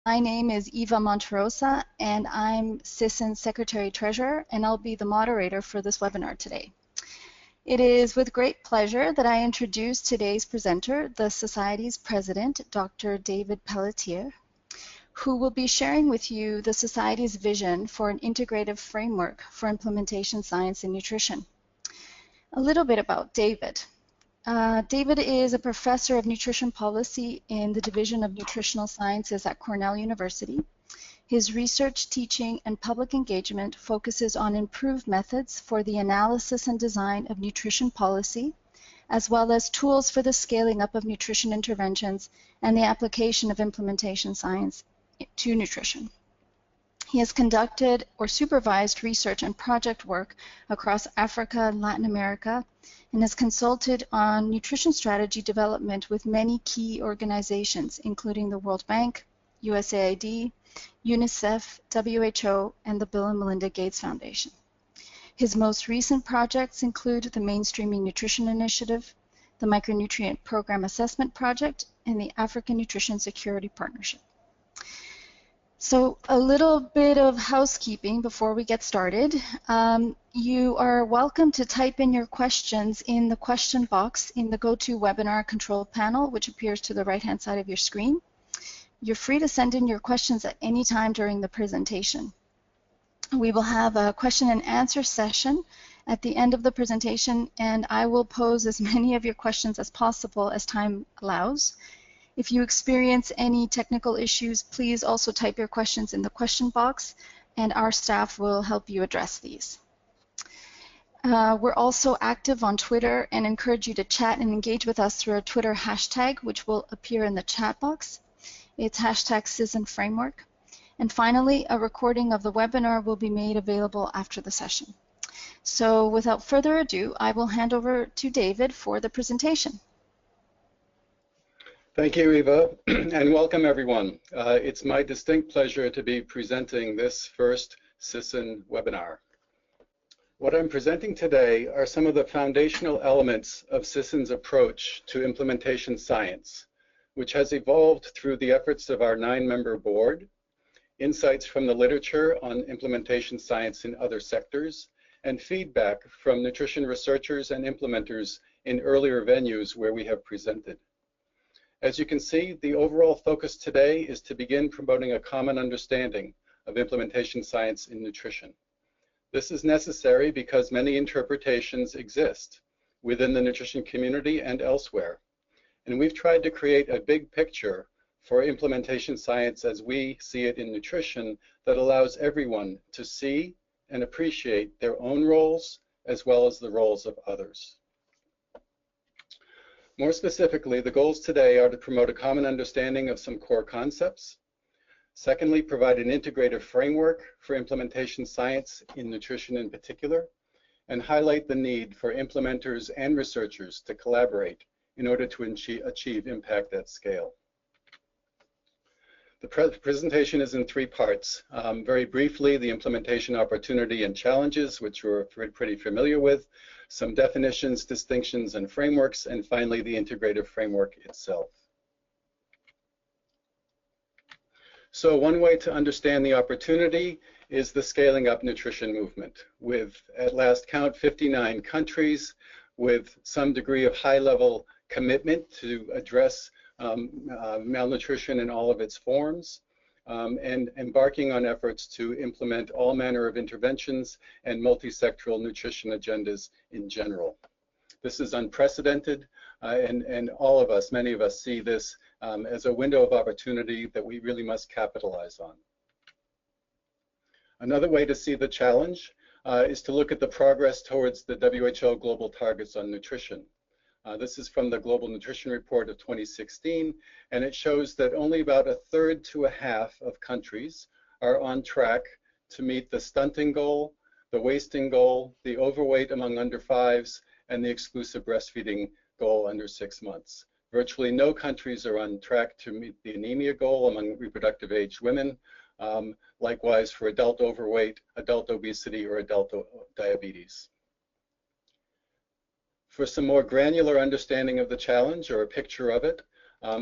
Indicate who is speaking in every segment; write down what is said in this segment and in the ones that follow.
Speaker 1: My name is Eva Monterosa, and I'm SISN Secretary-Treasurer, and I'll be the moderator for this webinar today. It is with great pleasure that I introduce today's presenter, the Society's President, Dr. David Pelletier, who will be sharing with you the Society's vision for an integrative framework for implementation science in nutrition. A little bit about David. David is a professor of nutrition policy in the Division of Nutritional Sciences at Cornell University. His research, teaching, and public engagement focuses on improved methods for the analysis and design of nutrition policy, as well as tools for the scaling up of nutrition interventions and the application of implementation science to nutrition. He has conducted or supervised research and project work across Africa and Latin America, and has consulted on nutrition strategy development with many key organizations, including the World Bank, USAID, UNICEF, WHO, and the Bill and Melinda Gates Foundation. His most recent projects include the Mainstreaming Nutrition Initiative, the Micronutrient Program Assessment Project, and the African Nutrition Security Partnership. So a little bit of housekeeping before we get started. You are welcome to type in your questions in the question box in the GoToWebinar control panel, which appears to the right-hand side of your screen. You're free to send in your questions at any time during the presentation. We will have a question and answer session at the end of the presentation, and I will pose as many of your questions as possible as time allows. If you experience any technical issues, please also type your questions in the question box, and our staff will help you address these. We're also active on Twitter and encourage you to chat and engage with us through our Twitter hashtag, which will appear in the chat box. It's hashtag SISN Framework. And finally, a recording of the webinar will be made available after the session. So without further ado, I will hand over to David for the presentation.
Speaker 2: Thank you, Eva, and welcome everyone. It's my distinct pleasure to be presenting this first SISN webinar. What I'm presenting today are some of the foundational elements of SISN's approach to implementation science, which has evolved through the efforts of our 9-member board, insights from the literature on implementation science in other sectors, and feedback from nutrition researchers and implementers in earlier venues where we have presented. As you can see, the overall focus today is to begin promoting a common understanding of implementation science in nutrition. This is necessary because many interpretations exist within the nutrition community and elsewhere. And we've tried to create a big picture for implementation science as we see it in nutrition that allows everyone to see and appreciate their own roles as well as the roles of others. More specifically, the goals today are to promote a common understanding of some core concepts. Secondly, provide an integrative framework for implementation science in nutrition in particular, and highlight the need for implementers and researchers to collaborate in order to achieve impact at scale. The presentation is in 3 parts. Very briefly, the implementation opportunity and challenges, which we're pretty familiar with, some definitions, distinctions, and frameworks, and finally the integrative framework itself. So one way to understand the opportunity is the scaling up nutrition movement, with at last count 59 countries with some degree of high-level commitment to address malnutrition in all of its forms, and embarking on efforts to implement all manner of interventions and multi-sectoral nutrition agendas in general. This is unprecedented, and all of us, many of us, see this as a window of opportunity that we really must capitalize on. Another way to see the challenge is to look at the progress towards the WHO global targets on nutrition. This is from the Global Nutrition Report of 2016, and it shows that only about 1/3 to 1/2 of countries are on track to meet the stunting goal, the wasting goal, the overweight among under 5s, and the exclusive breastfeeding goal under 6 months. Virtually no countries are on track to meet the anemia goal among reproductive age women, likewise for adult overweight, adult obesity, or adult diabetes. For some more granular understanding of the challenge, or a picture of it,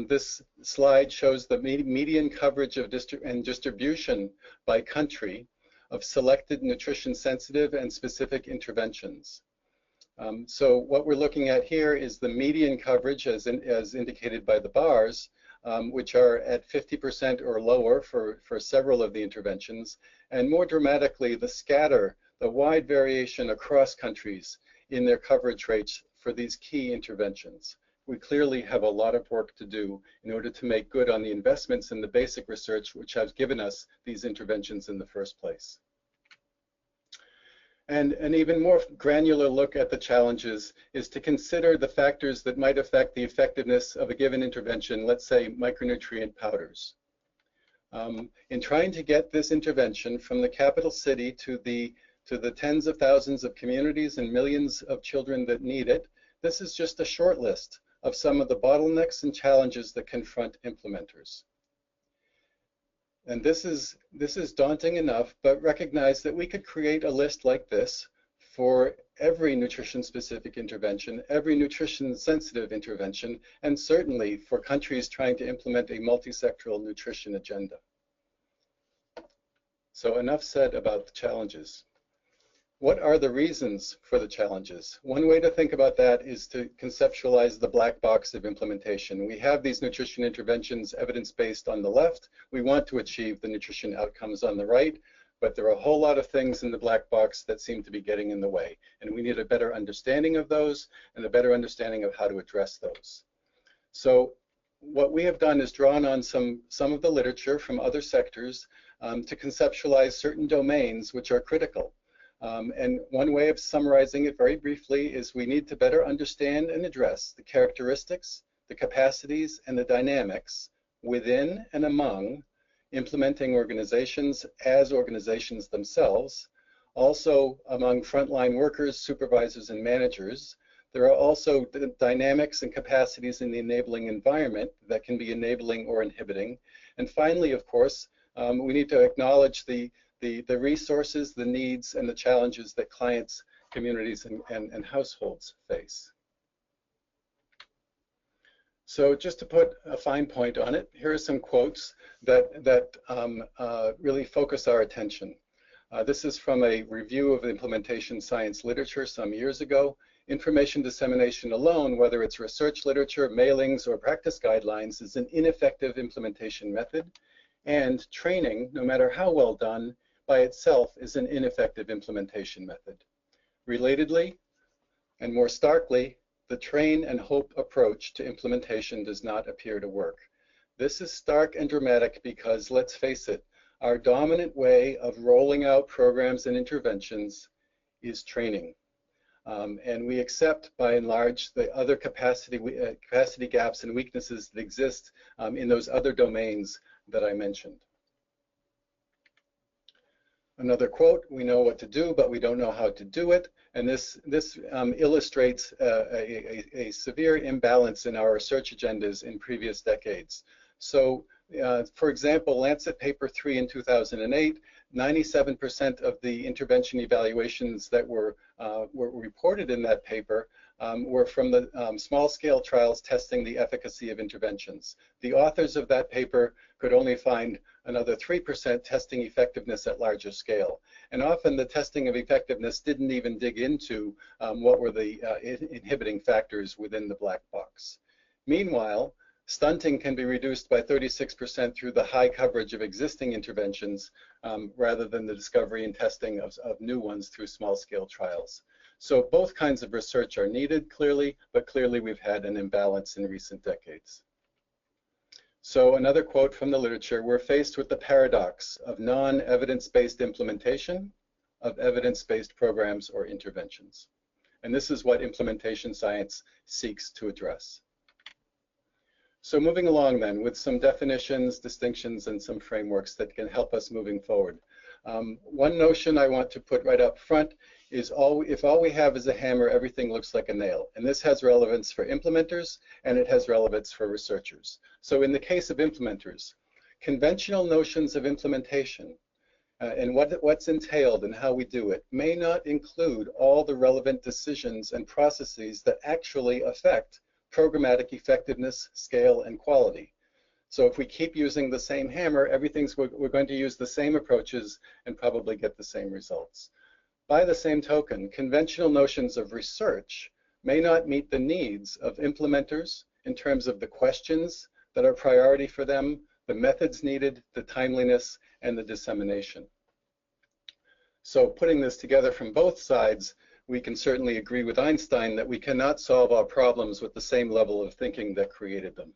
Speaker 2: This slide shows the median coverage of distribution by country of selected nutrition-sensitive and specific interventions. So what we're looking at here is the median coverage as indicated by the bars, which are at 50% or lower for several of the interventions, and more dramatically the scatter, the wide variation across countries in their coverage rates for these key interventions. We clearly have a lot of work to do in order to make good on the investments in the basic research which has given us these interventions in the first place. And an even more granular look at the challenges is to consider the factors that might affect the effectiveness of a given intervention, let's say micronutrient powders. In trying to get this intervention from the capital city to the tens of thousands of communities and millions of children that need it, this is just a short list of some of the bottlenecks and challenges that confront implementers. And this is daunting enough, but recognize that we could create a list like this for every nutrition-specific intervention, every nutrition-sensitive intervention, and certainly for countries trying to implement a multi-sectoral nutrition agenda. So enough said about the challenges. What are the reasons for the challenges? One way to think about that is to conceptualize the black box of implementation. We have these nutrition interventions evidence-based on the left. We want to achieve the nutrition outcomes on the right, but there are a whole lot of things in the black box that seem to be getting in the way. And we need a better understanding of those and a better understanding of how to address those. So what we have done is drawn on some of the literature from other sectors to conceptualize certain domains which are critical. And one way of summarizing it very briefly is we need to better understand and address the characteristics, the capacities, and the dynamics within and among implementing organizations as organizations themselves, also among frontline workers, supervisors, and managers. There are also the dynamics and capacities in the enabling environment that can be enabling or inhibiting. And finally, of course, we need to acknowledge the resources, the needs, and the challenges that clients, communities, and households face. So just to put a fine point on it, here are some quotes that really focus our attention. This is from a review of implementation science literature some years ago. Information dissemination alone, whether it's research literature, mailings, or practice guidelines, is an ineffective implementation method. And training, no matter how well done, by itself is an ineffective implementation method. Relatedly, and more starkly, the train and hope approach to implementation does not appear to work. This is stark and dramatic because, let's face it, our dominant way of rolling out programs and interventions is training. And we accept, by and large, the other capacity gaps and weaknesses that exist in those other domains that I mentioned. Another quote, we know what to do, but we don't know how to do it. And this illustrates a severe imbalance in our research agendas in previous decades. So, for example, Lancet paper 3 in 2008, 97% of the intervention evaluations that were reported in that paper were from the small-scale trials testing the efficacy of interventions. The authors of that paper could only find another 3% testing effectiveness at larger scale. And often the testing of effectiveness didn't even dig into what were the inhibiting factors within the black box. Meanwhile, stunting can be reduced by 36% through the high coverage of existing interventions rather than the discovery and testing of new ones through small-scale trials. So both kinds of research are needed, clearly, but clearly we've had an imbalance in recent decades. So another quote from the literature, we're faced with the paradox of non-evidence-based implementation of evidence-based programs or interventions. And this is what implementation science seeks to address. So moving along then with some definitions, distinctions, and some frameworks that can help us moving forward. One notion I want to put right up front is if all we have is a hammer, everything looks like a nail. And this has relevance for implementers, and it has relevance for researchers. So in the case of implementers, conventional notions of implementation and what's entailed and how we do it may not include all the relevant decisions and processes that actually affect programmatic effectiveness, scale, and quality. So if we keep using the same hammer, we're going to use the same approaches and probably get the same results. By the same token, conventional notions of research may not meet the needs of implementers in terms of the questions that are priority for them, the methods needed, the timeliness, and the dissemination. So putting this together from both sides, we can certainly agree with Einstein that we cannot solve our problems with the same level of thinking that created them.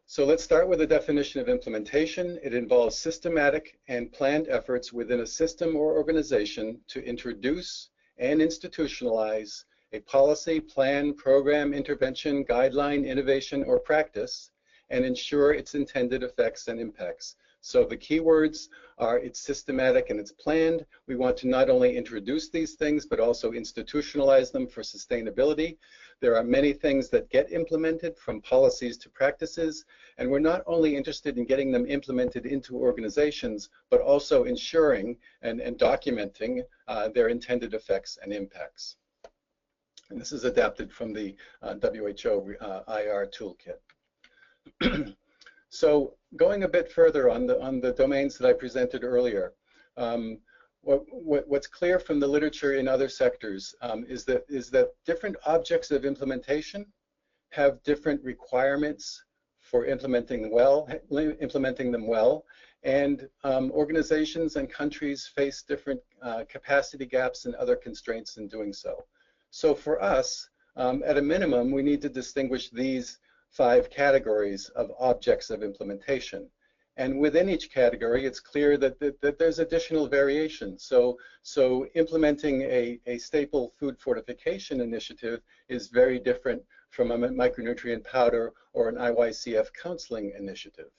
Speaker 2: So let's start with a definition of implementation. It involves systematic and planned efforts within a system or organization to introduce and institutionalize a policy, plan, program, intervention, guideline, innovation, or practice, and ensure its intended effects and impacts. So the key words are it's systematic and it's planned. We want to not only introduce these things, but also institutionalize them for sustainability. There are many things that get implemented, from policies to practices, and we're not only interested in getting them implemented into organizations, but also ensuring and documenting their intended effects and impacts. And this is adapted from the WHO IR toolkit. So going a bit further on the domains that I presented earlier, what's clear from the literature in other sectors is that different objects of implementation have different requirements for implementing them well, and organizations and countries face different capacity gaps and other constraints in doing so. So for us, at a minimum, we need to distinguish these 5 categories of objects of implementation. And within each category, it's clear that there's additional variation. So implementing a staple food fortification initiative is very different from a micronutrient powder or an IYCF counseling initiative.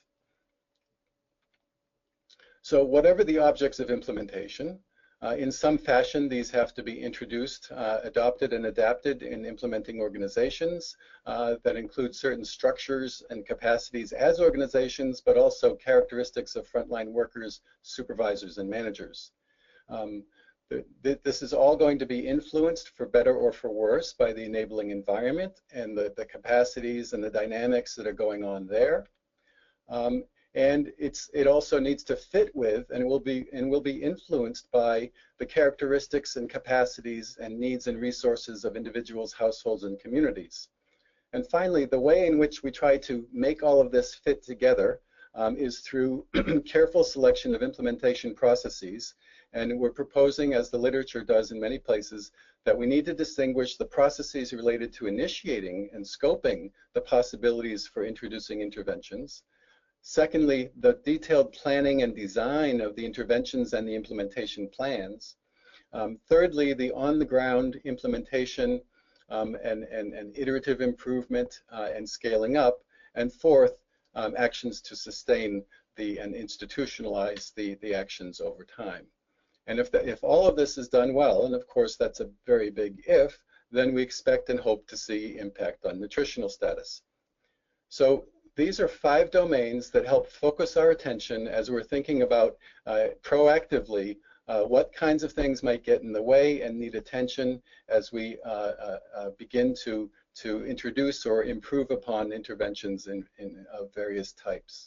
Speaker 2: So whatever the objects of implementation, in some fashion, these have to be introduced, adopted, and adapted in implementing organizations that include certain structures and capacities as organizations, but also characteristics of frontline workers, supervisors, and managers. This is all going to be influenced, for better or for worse, by the enabling environment and the capacities and the dynamics that are going on there. And it also needs to fit with and will be influenced by the characteristics and capacities and needs and resources of individuals, households, and communities. And finally, the way in which we try to make all of this fit together is through careful selection of implementation processes. And we're proposing, as the literature does in many places, that we need to distinguish the processes related to initiating and scoping the possibilities for introducing interventions. Secondly, the detailed planning and design of the interventions and the implementation plans. Thirdly, the on-the-ground implementation and iterative improvement and scaling up. And fourth, actions to sustain and institutionalize the actions over time. And if all of this is done well, and of course that's a very big if, then we expect and hope to see impact on nutritional status. So these are 5 domains that help focus our attention as we're thinking about proactively what kinds of things might get in the way and need attention as we begin to introduce or improve upon interventions of various types.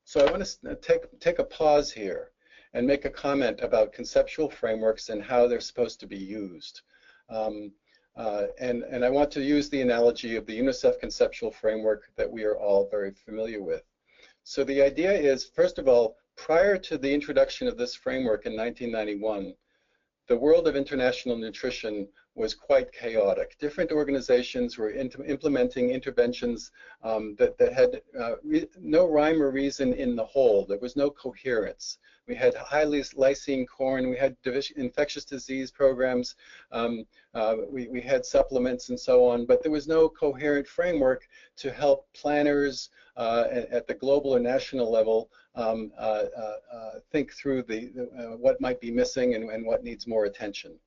Speaker 2: So I want to take a pause here and make a comment about conceptual frameworks and how they're supposed to be used. And I want to use the analogy of the UNICEF conceptual framework that we are all very familiar with. So the idea is, first of all, prior to the introduction of this framework in 1991, the world of international nutrition was quite chaotic. Different organizations were implementing interventions that had no rhyme or reason in the whole. There was no coherence. We had highly lysine corn, we had infectious disease programs, we had supplements and so on, but there was no coherent framework to help planners at the global or national level think through what might be missing and what needs more attention.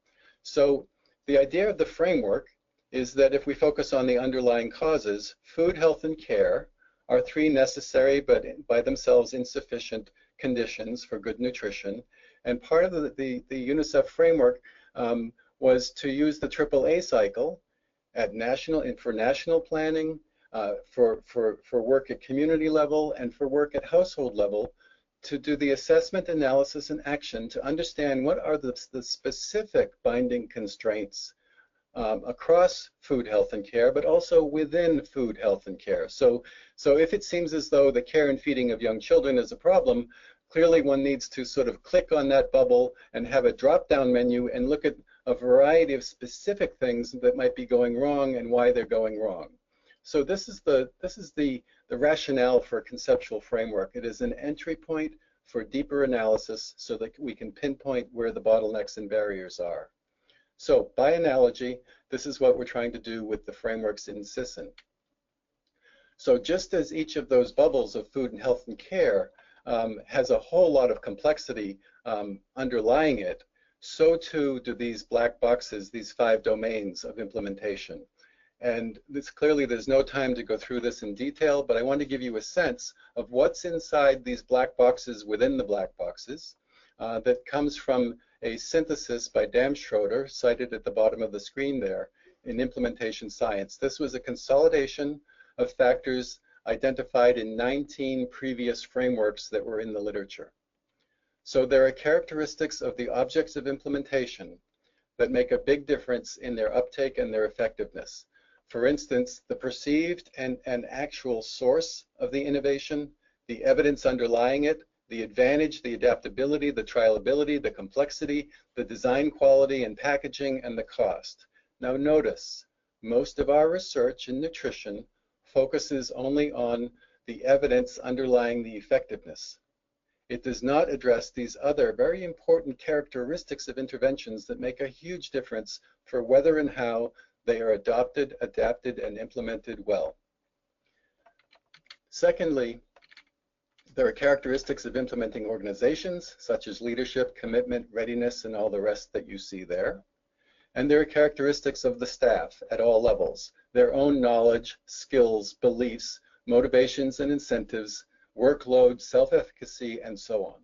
Speaker 2: So the idea of the framework is that if we focus on the underlying causes, food, health, and care are 3 necessary but by themselves insufficient conditions for good nutrition. And part of the UNICEF framework was to use the AAA cycle for national planning, for work at community level, and for work at household level, to do the assessment, analysis, and action to understand what are the specific binding constraints across food, health, and care, but also within food, health, and care. So if it seems as though the care and feeding of young children is a problem, clearly one needs to sort of click on that bubble and have a drop-down menu and look at a variety of specific things that might be going wrong and why they're going wrong. So this is the rationale for a conceptual framework. It is an entry point for deeper analysis so that we can pinpoint where the bottlenecks and barriers are. So by analogy, this is what we're trying to do with the frameworks in SISN. So just as each of those bubbles of food and health and care has a whole lot of complexity underlying it, so too do these black boxes, these 5 domains of implementation. And clearly there's no time to go through this in detail, but I want to give you a sense of what's inside these black boxes within the black boxes that comes from a synthesis by Dan Schroeder, cited at the bottom of the screen there, in implementation science. This was a consolidation of factors identified in 19 previous frameworks that were in the literature. So there are characteristics of the objects of implementation that make a big difference in their uptake and their effectiveness. For instance, the perceived and actual source of the innovation, the evidence underlying it, the advantage, the adaptability, the trialability, the complexity, the design quality and packaging, and the cost. Now notice, most of our research in nutrition focuses only on the evidence underlying the effectiveness. It does not address these other very important characteristics of interventions that make a huge difference for whether and how they are adopted, adapted, and implemented well. Secondly, there are characteristics of implementing organizations, such as leadership, commitment, readiness, and all the rest that you see there. And there are characteristics of the staff at all levels, their own knowledge, skills, beliefs, motivations and incentives, workload, self-efficacy, and so on.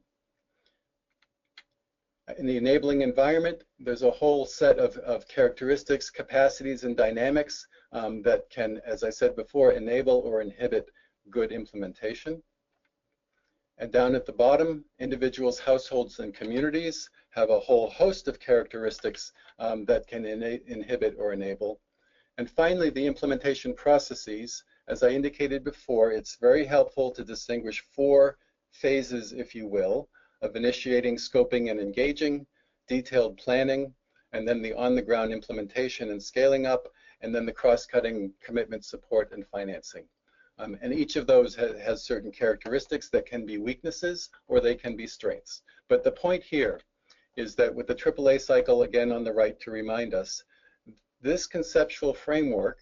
Speaker 2: In the enabling environment, there's a whole set of characteristics, capacities, and dynamics that can, as I said before, enable or inhibit good implementation. And down at the bottom, individuals, households, and communities have a whole host of characteristics that can inhibit or enable. And finally, the implementation processes. As I indicated before, it's very helpful to distinguish 4 phases, if you will, of initiating, scoping, and engaging, detailed planning, and then the on-the-ground implementation and scaling up, and then the cross-cutting commitment, support, and financing. And each of those has certain characteristics that can be weaknesses or they can be strengths. But the point here is that with the AAA cycle, again on the right to remind us, this conceptual framework,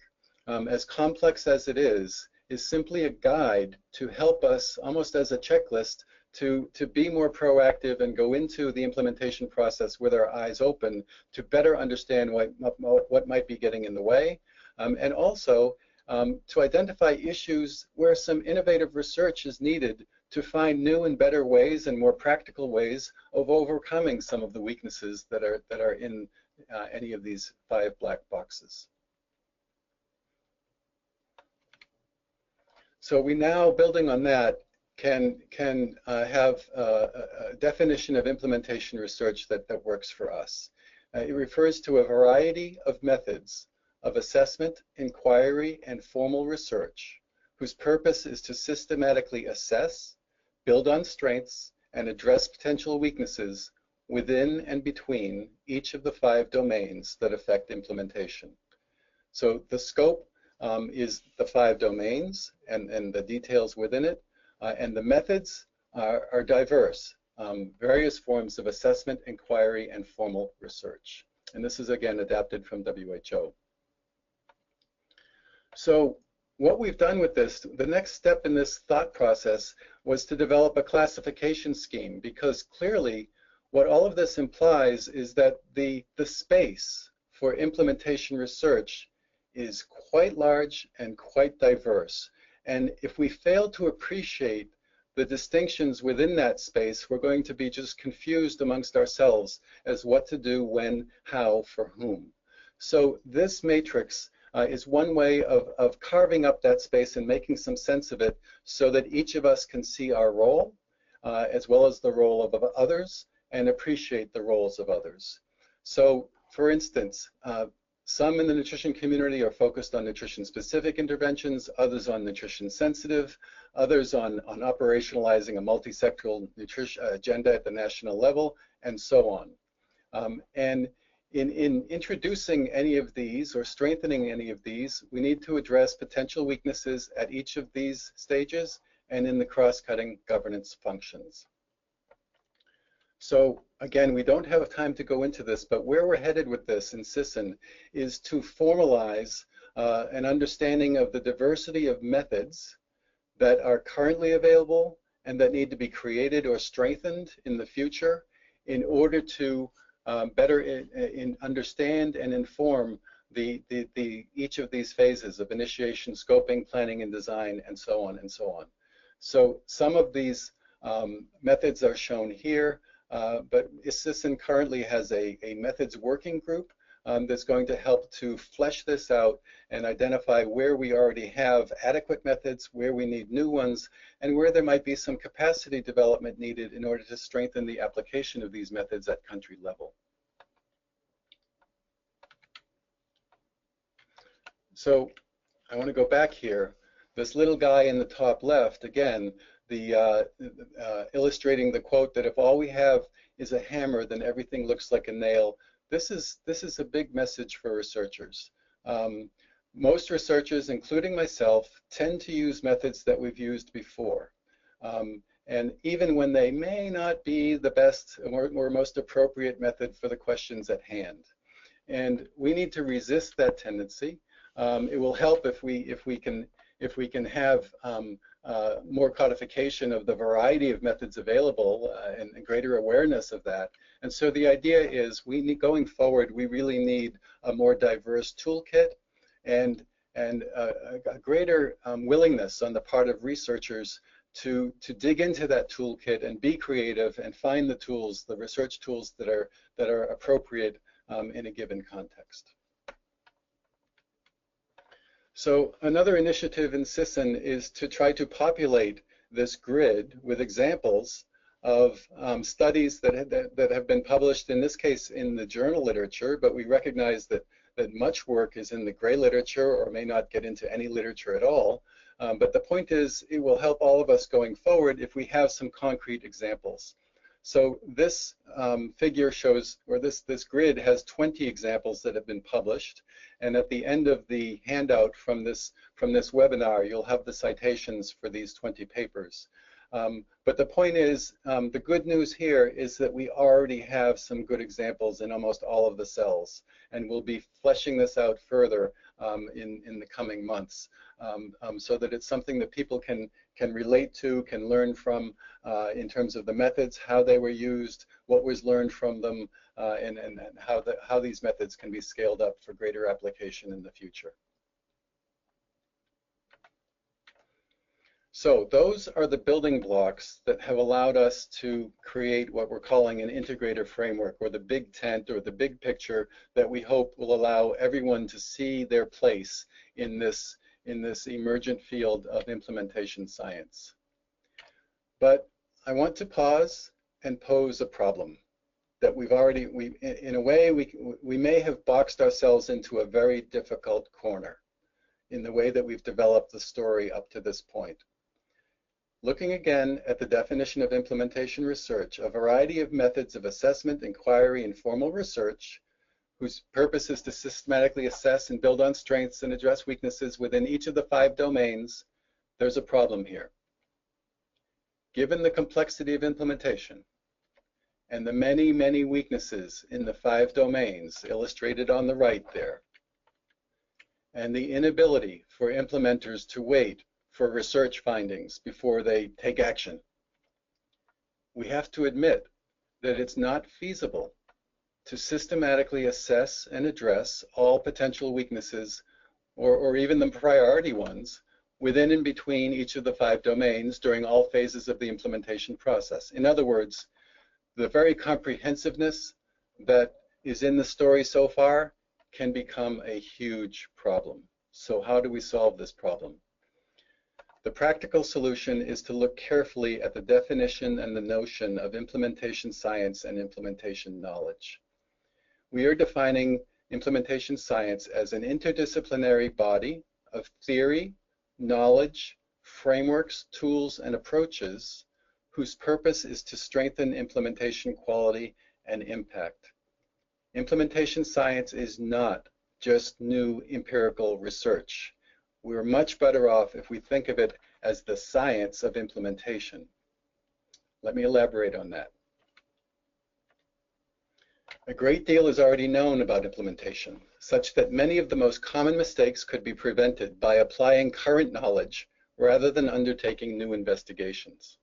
Speaker 2: as complex as it is simply a guide to help us, almost as a checklist, to be more proactive and go into the implementation process with our eyes open to better understand what might be getting in the way, and also to identify issues where some innovative research is needed to find new and better ways and more practical ways of overcoming some of the weaknesses that are in any of these 5 black boxes. So we now, building on that, can have a definition of implementation research that works for us. It refers to a variety of methods of assessment, inquiry, and formal research whose purpose is to systematically assess, build on strengths, and address potential weaknesses within and between each of the 5 domains that affect implementation. So the scope is the 5 domains and the details within it, and the methods are diverse, various forms of assessment, inquiry, and formal research. And this is again adapted from WHO. So what we've done with this, the next step in this thought process was to develop a classification scheme, because clearly what all of this implies is that the space for implementation research is quite large and quite diverse. And if we fail to appreciate the distinctions within that space, we're going to be just confused amongst ourselves as what to do, when, how, for whom. So this matrix is one way of carving up that space and making some sense of it so that each of us can see our role as well as the role of others and appreciate the roles of others. So, for instance, some in the nutrition community are focused on nutrition-specific interventions, others on nutrition-sensitive, others on operationalizing a multi-sectoral nutrition agenda at the national level, and so on. And in introducing any of these or strengthening any of these, we need to address potential weaknesses at each of these stages and in the cross-cutting governance functions. So again, we don't have time to go into this, but where we're headed with this in SISN is to formalize an understanding of the diversity of methods that are currently available and that need to be created or strengthened in the future in order to better understand and inform each of these phases of initiation, scoping, planning, and design, and so on and so on. So some of these methods are shown here. But SISN currently has a methods working group that's going to help to flesh this out and identify where we already have adequate methods, where we need new ones, and where there might be some capacity development needed in order to strengthen the application of these methods at country level. So I want to go back here. This little guy in the top left, again, illustrating the quote that if all we have is a hammer, then everything looks like a nail. This is a big message for researchers. Most researchers, including myself, tend to use methods that we've used before. And even when they may not be the best or most appropriate method for the questions at hand. And we need to resist that tendency. It will help if we can have more codification of the variety of methods available and greater awareness of that. And so the idea is going forward, we really need a more diverse toolkit and a greater willingness on the part of researchers to dig into that toolkit and be creative and find the tools, the research tools that are appropriate in a given context. So another initiative in SISN is to try to populate this grid with examples of studies that have been published, in this case in the journal literature, but we recognize that much work is in the gray literature or may not get into any literature at all. But the point is, it will help all of us going forward if we have some concrete examples. So this figure shows, or this grid has 20 examples that have been published, and at the end of the handout from this webinar, you'll have the citations for these 20 papers. But the point is, the good news here is that we already have some good examples in almost all of the cells, and we'll be fleshing this out further in the coming months, so that it's something that people can relate to, can learn from in terms of the methods, how they were used, what was learned from them, and how these methods can be scaled up for greater application in the future. So those are the building blocks that have allowed us to create what we're calling an integrative framework, or the big tent, or the big picture that we hope will allow everyone to see their place in this emergent field of implementation science. But I want to pause and pose a problem that in a way, we may have boxed ourselves into a very difficult corner in the way that we've developed the story up to this point. Looking again at the definition of implementation research, a variety of methods of assessment, inquiry, and formal research whose purpose is to systematically assess and build on strengths and address weaknesses within each of the 5 domains, there's a problem here. Given the complexity of implementation and the many, many weaknesses in the 5 domains illustrated on the right there, and the inability for implementers to wait for research findings before they take action, we have to admit that it's not feasible to systematically assess and address all potential weaknesses, or even the priority ones, within and between each of the 5 domains during all phases of the implementation process. In other words, the very comprehensiveness that is in the story so far can become a huge problem. So how do we solve this problem? The practical solution is to look carefully at the definition and the notion of implementation science and implementation knowledge. We are defining implementation science as an interdisciplinary body of theory, knowledge, frameworks, tools, and approaches whose purpose is to strengthen implementation quality and impact. Implementation science is not just new empirical research. We're much better off if we think of it as the science of implementation. Let me elaborate on that. A great deal is already known about implementation, such that many of the most common mistakes could be prevented by applying current knowledge rather than undertaking new investigations.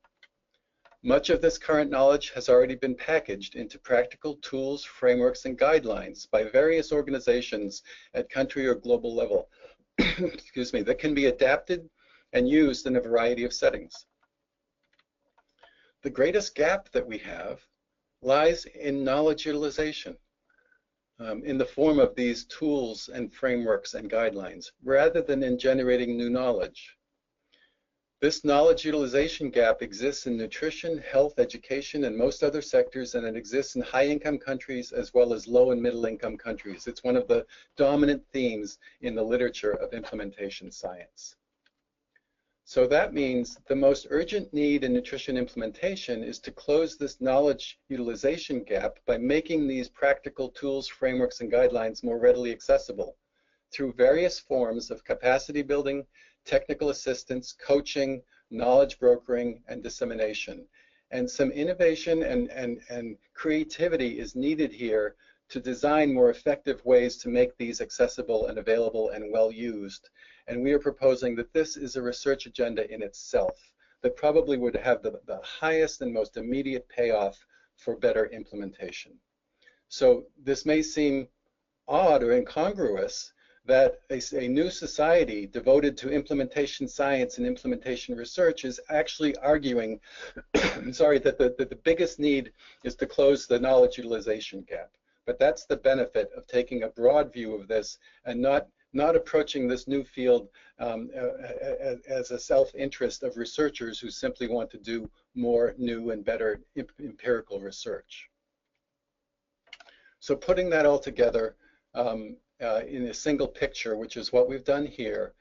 Speaker 2: Much of this current knowledge has already been packaged into practical tools, frameworks, and guidelines by various organizations at country or global level, excuse me, that can be adapted and used in a variety of settings. The greatest gap that we have lies in knowledge utilization in the form of these tools and frameworks and guidelines, rather than in generating new knowledge. This knowledge utilization gap exists in nutrition, health, education, and most other sectors, and it exists in high-income countries as well as low and middle-income countries. It's one of the dominant themes in the literature of implementation science. So that means the most urgent need in nutrition implementation is to close this knowledge utilization gap by making these practical tools, frameworks, and guidelines more readily accessible through various forms of capacity building, technical assistance, coaching, knowledge brokering, and dissemination. And some innovation and creativity is needed here to design more effective ways to make these accessible and available and well used. And we are proposing that this is a research agenda in itself that probably would have the highest and most immediate payoff for better implementation. So this may seem odd or incongruous that a new society devoted to implementation science and implementation research is actually arguing sorry, that the biggest need is to close the knowledge utilization gap. But that's the benefit of taking a broad view of this and not approaching this new field as a self-interest of researchers who simply want to do more new and better empirical research. So putting that all together in a single picture, which is what we've done here,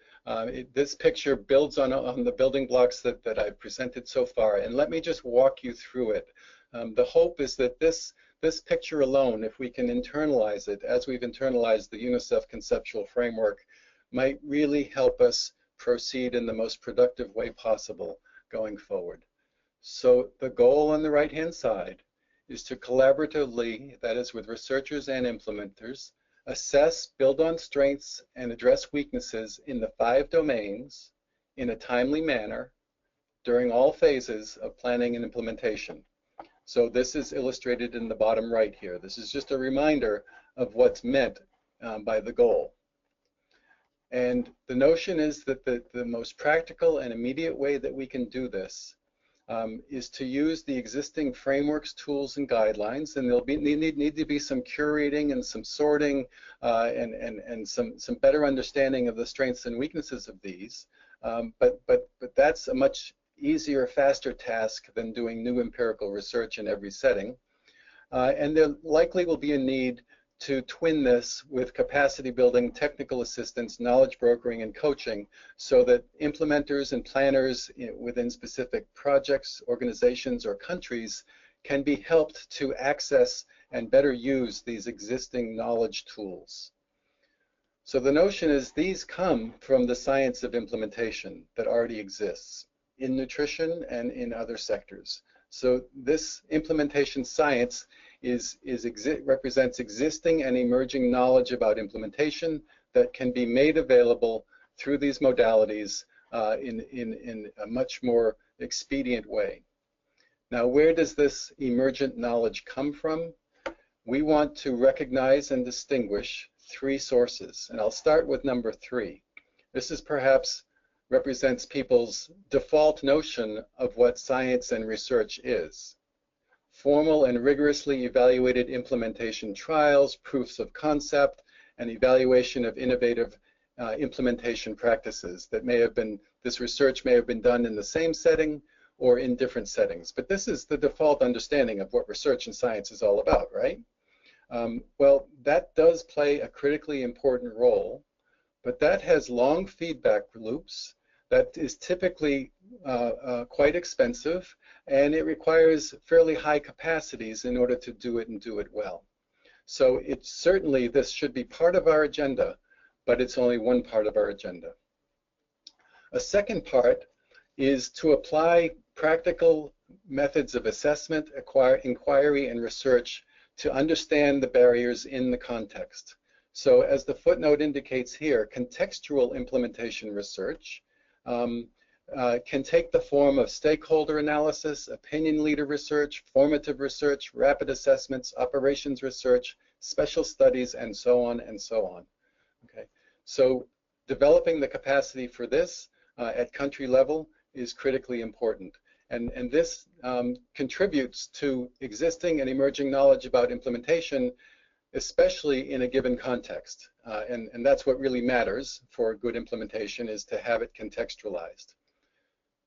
Speaker 2: this picture builds on the building blocks that I've presented so far, and let me just walk you through it. The hope is that this picture alone, if we can internalize it, as we've internalized the UNICEF conceptual framework, might really help us proceed in the most productive way possible going forward. So the goal on the right-hand side is to collaboratively, that is with researchers and implementers, assess, build on strengths, and address weaknesses in the 5 domains in a timely manner during all phases of planning and implementation. So this is illustrated in the bottom right here. This is just a reminder of what's meant by the goal. And the notion is that the most practical and immediate way that we can do this is to use the existing frameworks, tools, and guidelines, and there'll need to be some curating and some sorting and some better understanding of the strengths and weaknesses of these. But that's a much easier, faster task than doing new empirical research in every setting. And there likely will be a need to twin this with capacity building, technical assistance, knowledge brokering, and coaching so that implementers and planners within specific projects, organizations, or countries can be helped to access and better use these existing knowledge tools. So the notion is these come from the science of implementation that already exists in nutrition and in other sectors. So this implementation science represents existing and emerging knowledge about implementation that can be made available through these modalities in a much more expedient way. Now, where does this emergent knowledge come from? We want to recognize and distinguish 3 sources, and I'll start with number 3. This is perhaps represents people's default notion of what science and research is. Formal and rigorously evaluated implementation trials, proofs of concept, and evaluation of innovative implementation practices that may have been, this research may have been done in the same setting or in different settings. But this is the default understanding of what research and science is all about, right? Well, that does play a critically important role, but that has long feedback loops. That is typically quite expensive, and it requires fairly high capacities in order to do it and do it well. So it's certainly, this should be part of our agenda, but it's only one part of our agenda. A second part is to apply practical methods of assessment, inquiry, and research to understand the barriers in the context. So as the footnote indicates here, contextual implementation research can take the form of stakeholder analysis, opinion leader research, formative research, rapid assessments, operations research, special studies, and so on and so on. Okay, so developing the capacity for this at country level is critically important. And this contributes to existing and emerging knowledge about implementation, especially in a given context. And that's what really matters for good implementation, is to have it contextualized.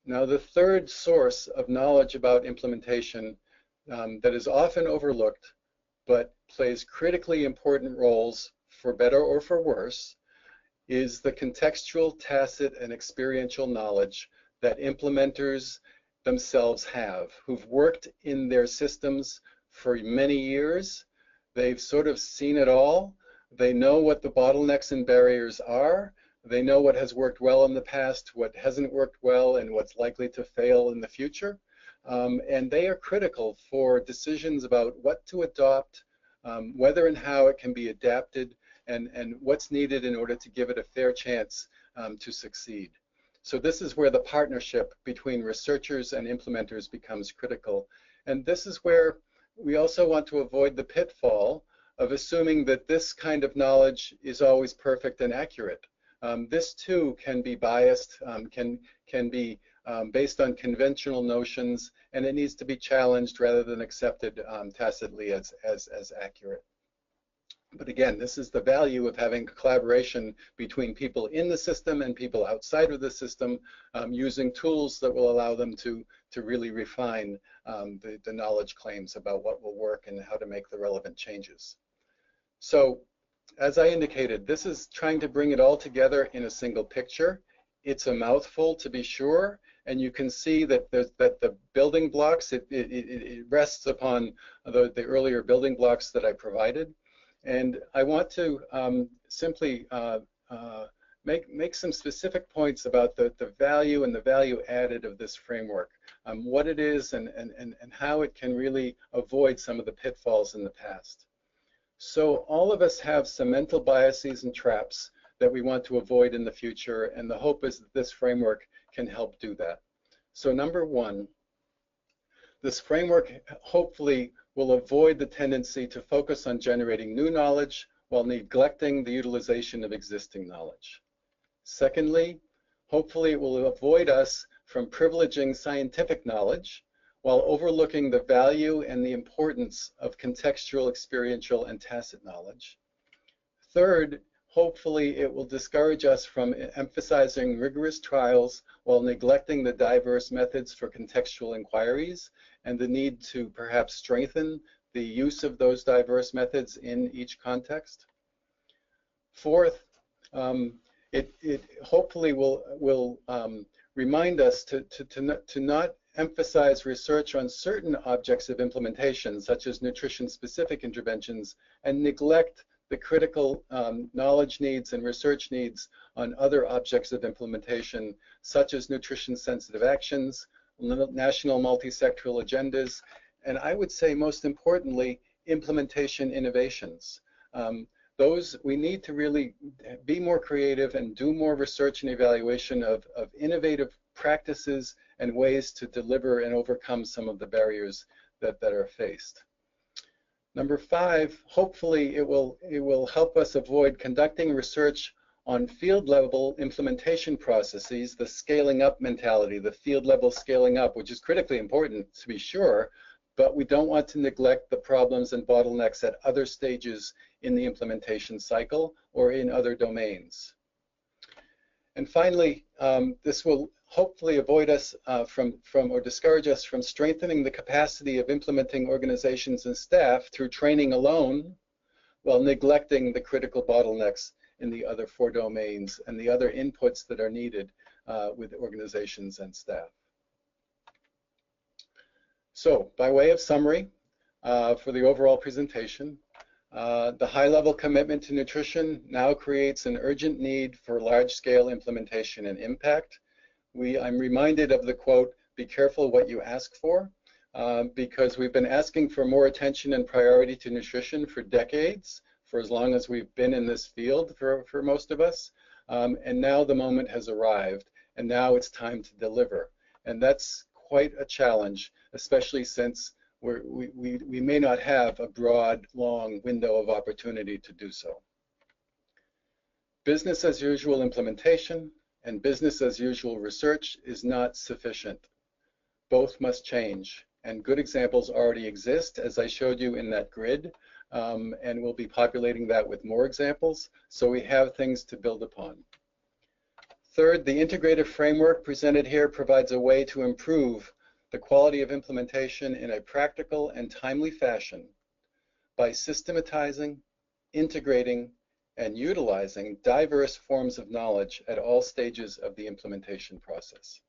Speaker 2: Now, the third source of knowledge about implementation that is often overlooked but plays critically important roles, for better or for worse, is the contextual, tacit, and experiential knowledge that implementers themselves have, who've worked in their systems for many years. They've sort of seen it all. They know what the bottlenecks and barriers are. They know what has worked well in the past, what hasn't worked well, and what's likely to fail in the future. And they are critical for decisions about what to adopt, whether and how it can be adapted, and what's needed in order to give it a fair chance to succeed. So this is where the partnership between researchers and implementers becomes critical. And this is where we also want to avoid the pitfall of assuming that this kind of knowledge is always perfect and accurate. This too can be biased, can be based on conventional notions, and it needs to be challenged rather than accepted tacitly as accurate. But again, this is the value of having collaboration between people in the system and people outside of the system, using tools that will allow them to really refine the knowledge claims about what will work and how to make the relevant changes. So, as I indicated, this is trying to bring it all together in a single picture. It's a mouthful, to be sure, and you can see that the building blocks, it rests upon the earlier building blocks that I provided. And I want to simply make some specific points about the value and the value added of this framework, what it is and how it can really avoid some of the pitfalls in the past. So all of us have some mental biases and traps that we want to avoid in the future, and the hope is that this framework can help do that. So number one, this framework hopefully will avoid the tendency to focus on generating new knowledge while neglecting the utilization of existing knowledge. Secondly, hopefully it will avoid us from privileging scientific knowledge while overlooking the value and the importance of contextual, experiential, and tacit knowledge. Third, hopefully it will discourage us from emphasizing rigorous trials while neglecting the diverse methods for contextual inquiries and the need to perhaps strengthen the use of those diverse methods in each context. Fourth, it hopefully will remind us to not emphasize research on certain objects of implementation, such as nutrition-specific interventions, and neglect the critical knowledge needs and research needs on other objects of implementation, such as nutrition-sensitive actions, national multi-sectoral agendas, and I would say most importantly, implementation innovations. Those, we need to really be more creative and do more research and evaluation of innovative practices and ways to deliver and overcome some of the barriers that are faced. Number five, hopefully it will help us avoid conducting research on field level implementation processes, the scaling up mentality, the field level scaling up, which is critically important to be sure, but we don't want to neglect the problems and bottlenecks at other stages in the implementation cycle or in other domains. And finally, this will hopefully avoid us or discourage us from strengthening the capacity of implementing organizations and staff through training alone, while neglecting the critical bottlenecks in the other 4 domains and the other inputs that are needed with organizations and staff. So, by way of summary for the overall presentation, the high-level commitment to nutrition now creates an urgent need for large-scale implementation and impact. I'm reminded of the quote, "Be careful what you ask for," because we've been asking for more attention and priority to nutrition for decades, for as long as we've been in this field for most of us. And now the moment has arrived, and now it's time to deliver. And that's quite a challenge, especially since we may not have a broad, long window of opportunity to do so. Business as usual implementation and business as usual research is not sufficient. Both must change, and good examples already exist, as I showed you in that grid, and we'll be populating that with more examples, so we have things to build upon. Third, the integrative framework presented here provides a way to improve the quality of implementation in a practical and timely fashion by systematizing, integrating, and utilizing diverse forms of knowledge at all stages of the implementation process.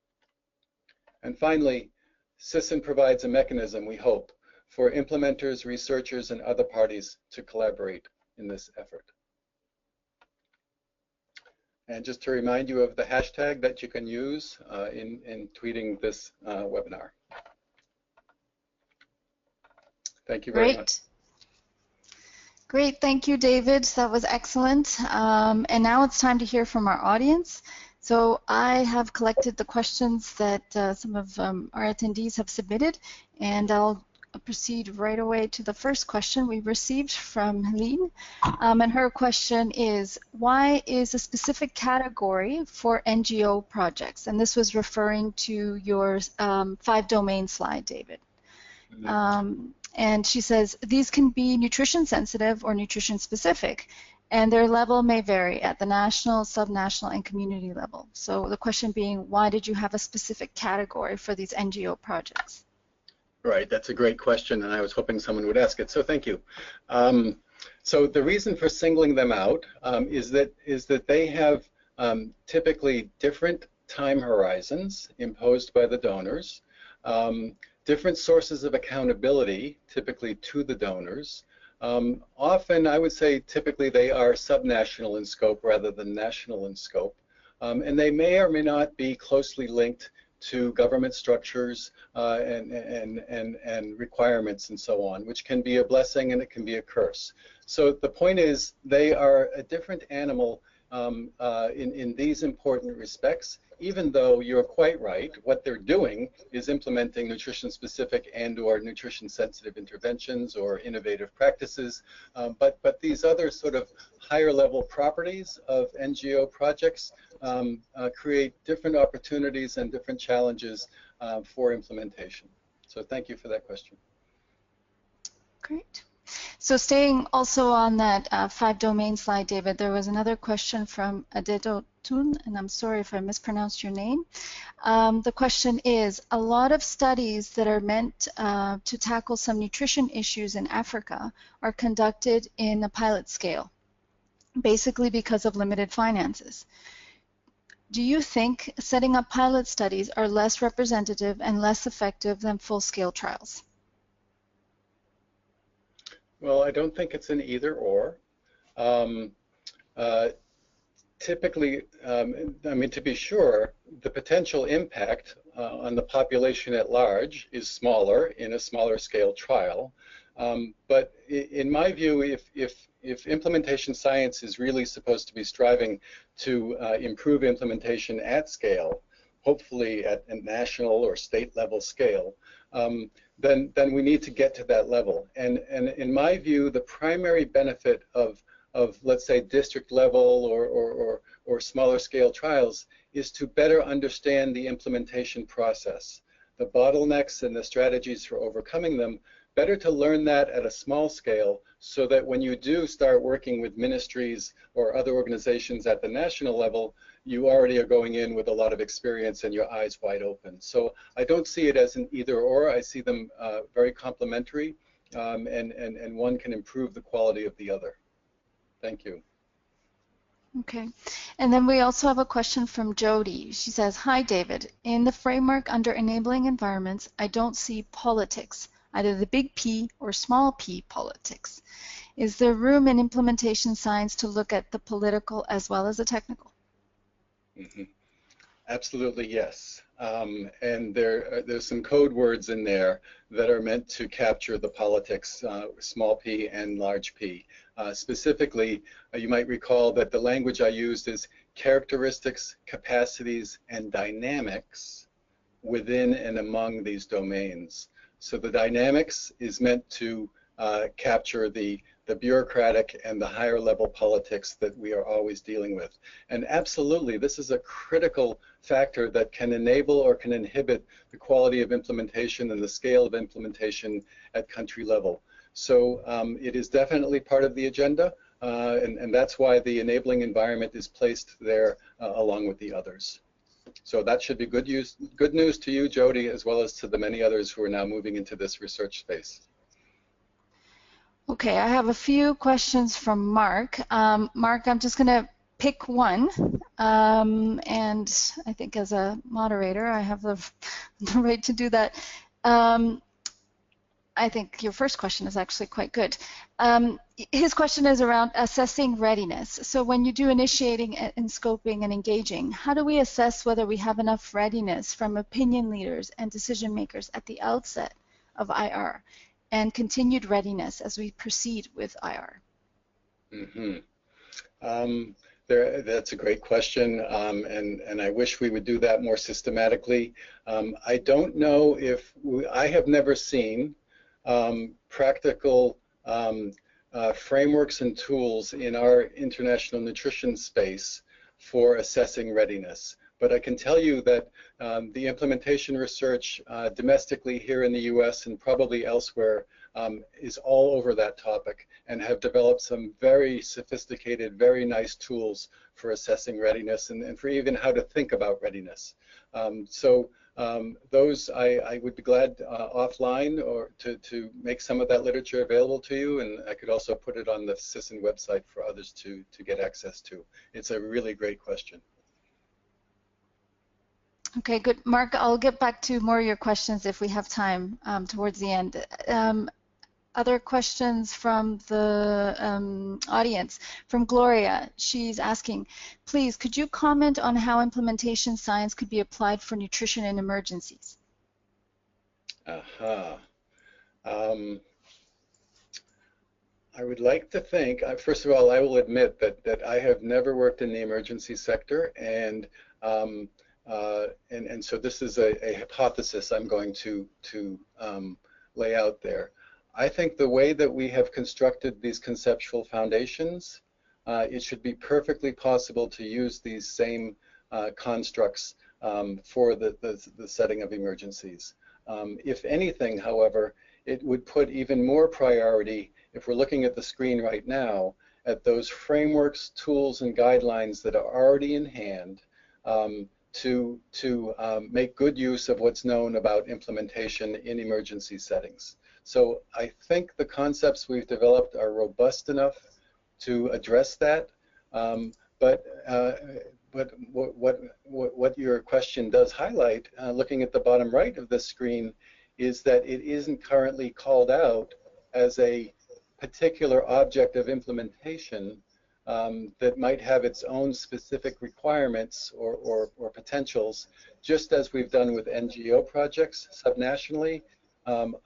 Speaker 2: And finally, SISN provides a mechanism, we hope, for implementers, researchers, and other parties to collaborate in this effort. And just to remind you of the hashtag that you can use in tweeting this webinar. Thank you very much.
Speaker 1: Great, thank you, David. That was excellent. And now it's time to hear from our audience. So I have collected the questions that some of our attendees have submitted, and I'll proceed right away to the first question we received from Helene. And her question is, why is a specific category for NGO projects? And this was referring to your 5-domain slide, David. And she says, these can be nutrition sensitive or nutrition specific, and their level may vary at the national, subnational, and community level. So the question being, why did you have a specific category for these NGO projects?
Speaker 2: Right, that's a great question, and I was hoping someone would ask it, so thank you. So the reason for singling them out is that they have typically different time horizons imposed by the donors, different sources of accountability, typically to the donors. Often, I would say, typically they are subnational in scope rather than national in scope, and they may or may not be closely linked to government structures and requirements and so on, which can be a blessing and it can be a curse. So the point is, they are a different animal in these important respects, even though you're quite right, what they're doing is implementing nutrition-specific and/or nutrition-sensitive interventions or innovative practices. But these other sort of higher-level properties of NGO projects create different opportunities and different challenges for implementation. So thank you for that question.
Speaker 1: Great. So staying also on that 5-domain slide, David, there was another question from Adeto Tun, and I'm sorry if I mispronounced your name. The question is, a lot of studies that are meant to tackle some nutrition issues in Africa are conducted in a pilot scale, basically because of limited finances. Do you think setting up pilot studies are less representative and less effective than full-scale trials?
Speaker 2: Well, I don't think it's an either or. Typically, I mean, to be sure, the potential impact on the population at large is smaller in a smaller scale trial. But in my view, if implementation science is really supposed to be striving to improve implementation at scale, hopefully at a national or state level scale, then we need to get to that level. And in my view, the primary benefit of let's say district level or smaller scale trials is to better understand the implementation process, the bottlenecks and the strategies for overcoming them, better to learn that at a small scale so that when you do start working with ministries or other organizations at the national level, you already are going in with a lot of experience and your eyes wide open. So I don't see it as an either or. I see them very complementary, and one can improve the quality of the other. Thank you.
Speaker 1: Okay, and then we also have a question from Jody. She says, "Hi David, in the framework under enabling environments, I don't see politics, either the big P or small p politics. Is there room in implementation science to look at the political as well as the technical?"
Speaker 2: Mm-hmm. Absolutely, yes. And there's some code words in there that are meant to capture the politics, small p and large p. Specifically, you might recall that the language I used is characteristics, capacities, and dynamics within and among these domains. So the dynamics is meant to capture the bureaucratic and the higher level politics that we are always dealing with. And absolutely, this is a critical factor that can enable or can inhibit the quality of implementation and the scale of implementation at country level. So it is definitely part of the agenda, and that's why the enabling environment is placed there along with the others. So that should be good news to you, Jody, as well as to the many others who are now moving into this research space.
Speaker 1: Okay, I have a few questions from Mark. Mark, I'm just going to pick one, and I think as a moderator, I have the right to do that. I think your first question is actually quite good. His question is around assessing readiness. So when you do initiating and scoping and engaging, how do we assess whether we have enough readiness from opinion leaders and decision makers at the outset of IR and continued readiness as we proceed with IR?
Speaker 2: Mm-hmm. That's a great question, and I wish we would do that more systematically. I don't know if I have never seen practical frameworks and tools in our international nutrition space for assessing readiness. But I can tell you that the implementation research domestically here in the US and probably elsewhere is all over that topic and have developed some very sophisticated, very nice tools for assessing readiness and for even how to think about readiness. Those I would be glad offline or to make some of that literature available to you, and I could also put it on the SISN website for others to get access to. It's a really great question.
Speaker 1: Okay, good. Mark, I'll get back to more of your questions if we have time towards the end. Other questions from the audience. From Gloria, she's asking, please, could you comment on how implementation science could be applied for nutrition in emergencies?
Speaker 2: I would like to think, first of all, I will admit that I have never worked in the emergency sector, and so this is a hypothesis I'm going to lay out there. I think the way that we have constructed these conceptual foundations, it should be perfectly possible to use these same constructs for the setting of emergencies. If anything, however, it would put even more priority, if we're looking at the screen right now, at those frameworks, tools, and guidelines that are already in hand to make good use of what's known about implementation in emergency settings. So I think the concepts we've developed are robust enough to address that, but what your question does highlight, looking at the bottom right of the screen, is that it isn't currently called out as a particular object of implementation that might have its own specific requirements or potentials, just as we've done with NGO projects subnationally.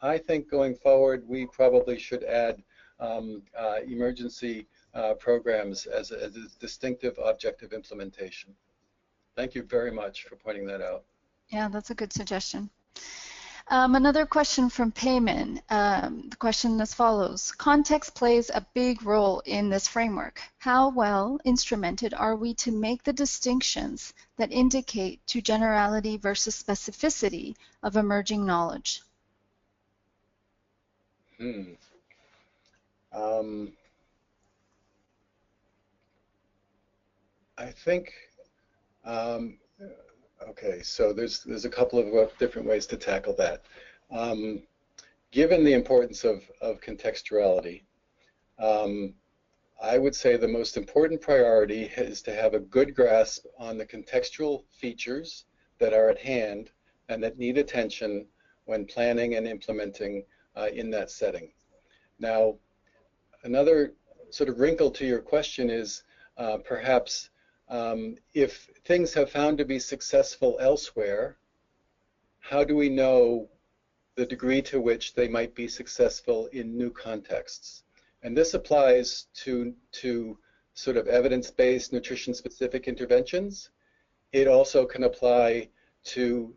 Speaker 2: I think going forward, we probably should add emergency programs as a distinctive object of implementation. Thank you very much for pointing that out.
Speaker 1: Yeah, that's a good suggestion. Another question from Payman. The question as follows. Context plays a big role in this framework. How well instrumented are we to make the distinctions that indicate to generality versus specificity of emerging knowledge?
Speaker 2: Hmm. Um, I think, um, okay, so there's a couple of different ways to tackle that. Um, Given the importance of contextuality, um, I would say the most important priority is to have a good grasp on the contextual features that are at hand and that need attention when planning and implementing in that setting. Now, another sort of wrinkle to your question is perhaps if things have found to be successful elsewhere, how do we know the degree to which they might be successful in new contexts? And this applies to sort of evidence-based, nutrition-specific interventions. It also can apply to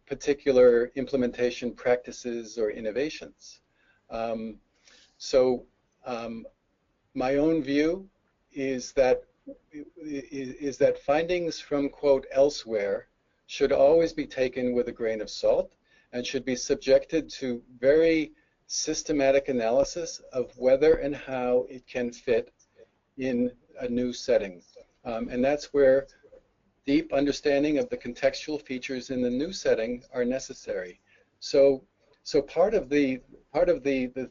Speaker 2: particular implementation practices or innovations. Um, so um, my own view is that findings from, quote, elsewhere should always be taken with a grain of salt and should be subjected to very systematic analysis of whether and how it can fit in a new setting. And that's where deep understanding of the contextual features in the new setting are necessary. So, so part of the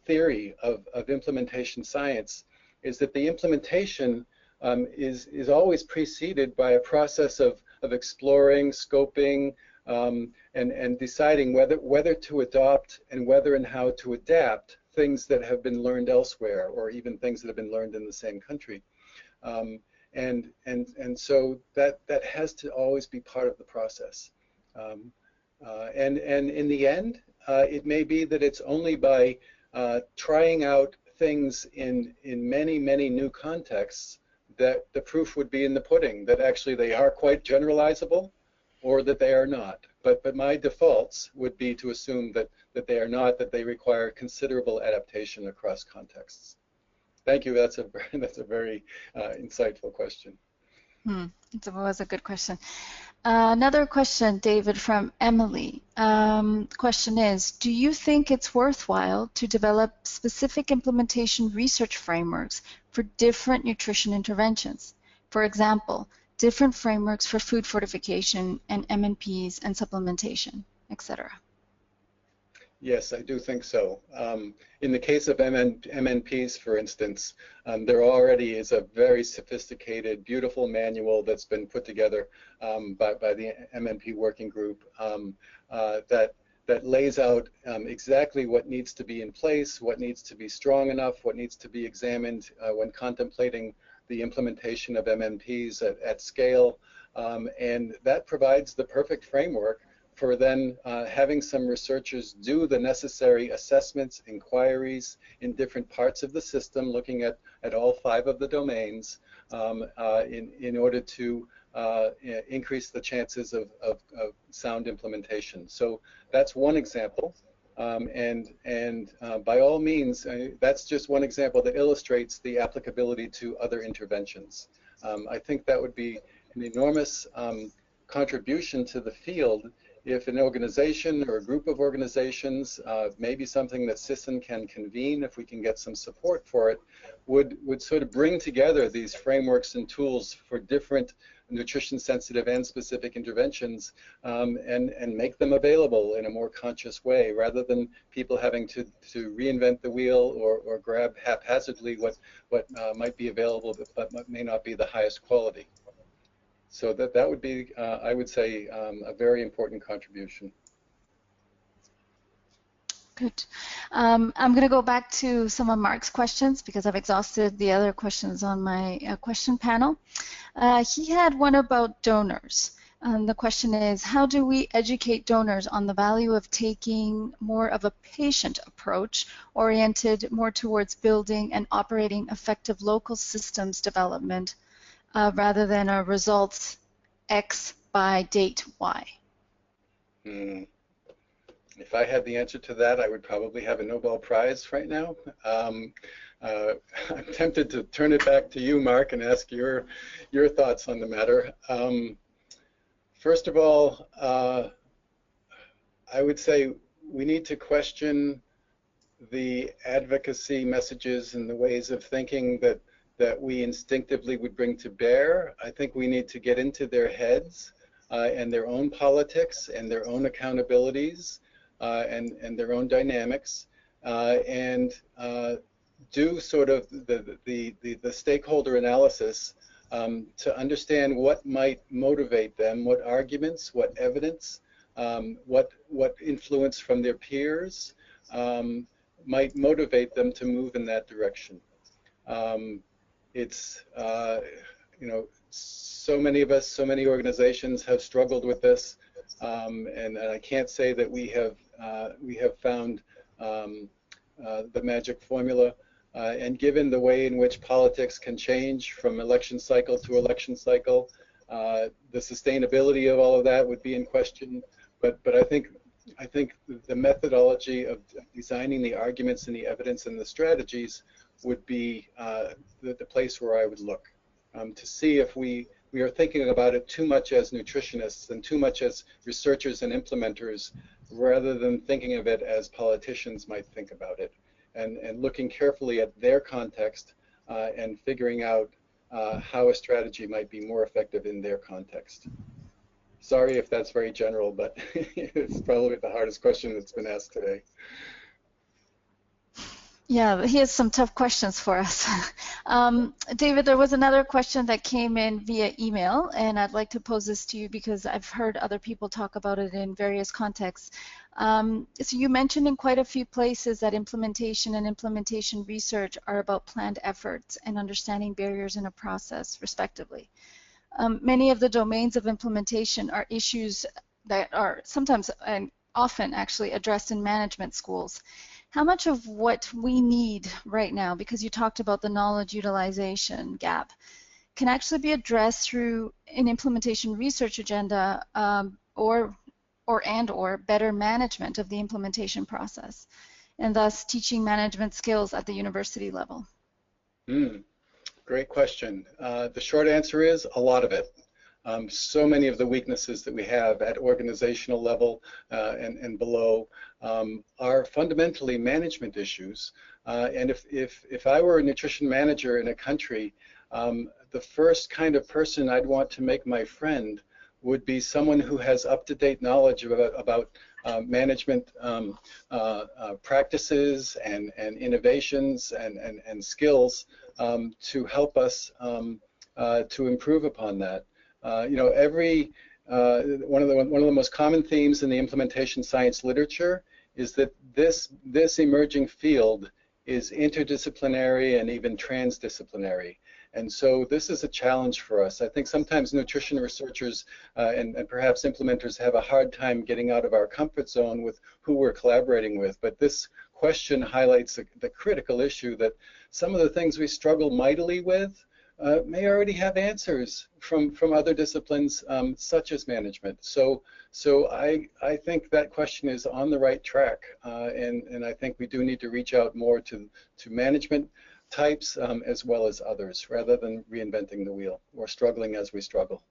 Speaker 2: theory of implementation science is that the implementation is always preceded by a process of exploring, scoping, and deciding whether to adopt and whether and how to adapt things that have been learned elsewhere, or even things that have been learned in the same country. Um, and so that has to always be part of the process. And in the end, it may be that it's only by trying out things in many new contexts that the proof would be in the pudding, that actually they are quite generalizable or that they are not. But my defaults would be to assume that they are not, that they require considerable adaptation across contexts. Thank you. That's a very insightful question.
Speaker 1: It was a good question. Another question, David, from Emily. The question is, do you think it's worthwhile to develop specific implementation research frameworks for different nutrition interventions? For example, different frameworks for food fortification and MNPs and supplementation, etc.
Speaker 2: Yes, I do think so. In the case of MNPs, for instance, there already is a very sophisticated, beautiful manual that's been put together by the MNP working group that lays out exactly what needs to be in place, what needs to be strong enough, what needs to be examined when contemplating the implementation of MNPs at scale. And that provides the perfect framework for then having some researchers do the necessary assessments, inquiries in different parts of the system, looking at all 5 of the domains in order to increase the chances of sound implementation. So that's one example. And by all means, that's just one example that illustrates the applicability to other interventions. I think that would be an enormous contribution to the field if an organization or a group of organizations, maybe something that SISN can convene, if we can get some support for it, would sort of bring together these frameworks and tools for different nutrition sensitive and specific interventions and make them available in a more conscious way, rather than people having to reinvent the wheel or grab haphazardly what might be available but may not be the highest quality. So that would be, I would say, a very important contribution.
Speaker 1: Good. I'm going to go back to some of Mark's questions because I've exhausted the other questions on my question panel. He had one about donors. The question is, how do we educate donors on the value of taking more of a patient approach, oriented more towards building and operating effective local systems development rather than a results X by date Y?
Speaker 2: If I had the answer to that, I would probably have a Nobel Prize right now. I'm tempted to turn it back to you, Mark, and ask your thoughts on the matter. First of all, I would say we need to question the advocacy messages and the ways of thinking that we instinctively would bring to bear. I think we need to get into their heads and their own politics and their own accountabilities and their own dynamics and do sort of the stakeholder analysis to understand what might motivate them, what arguments, what evidence, what influence from their peers might motivate them to move in that direction. It's you know, so many of us, so many organizations have struggled with this, and I can't say that we have found the magic formula. And given the way in which politics can change from election cycle to election cycle, the sustainability of all of that would be in question. But I think the methodology of designing the arguments and the evidence and the strategies would be the place where I would look to see if we are thinking about it too much as nutritionists and too much as researchers and implementers, rather than thinking of it as politicians might think about it, and looking carefully at their context and figuring out how a strategy might be more effective in their context. Sorry if that's very general, but it's probably the hardest question that's been asked today.
Speaker 1: Yeah, he has some tough questions for us. David, there was another question that came in via email, and I'd like to pose this to you because I've heard other people talk about it in various contexts. So you mentioned in quite a few places that implementation and implementation research are about planned efforts and understanding barriers in a process, respectively. Many of the domains of implementation are issues that are sometimes and often actually addressed in management schools. How much of what we need right now, because you talked about the knowledge utilization gap, can actually be addressed through an implementation research agenda or better management of the implementation process, and thus teaching management skills at the university level?
Speaker 2: Great question. The short answer is a lot of it. So many of the weaknesses that we have at organizational level and below are fundamentally management issues. And if I were a nutrition manager in a country, the first kind of person I'd want to make my friend would be someone who has up-to-date knowledge about management practices and innovations and skills to help us to improve upon that. You know, one of the most common themes in the implementation science literature is that this emerging field is interdisciplinary and even transdisciplinary. And so this is a challenge for us. I think sometimes nutrition researchers and perhaps implementers have a hard time getting out of our comfort zone with who we're collaborating with. But this question highlights the critical issue that some of the things we struggle mightily with may already have answers from other disciplines such as management. So I think that question is on the right track, and I think we do need to reach out more to management types as well as others, rather than reinventing the wheel or struggling as we struggle.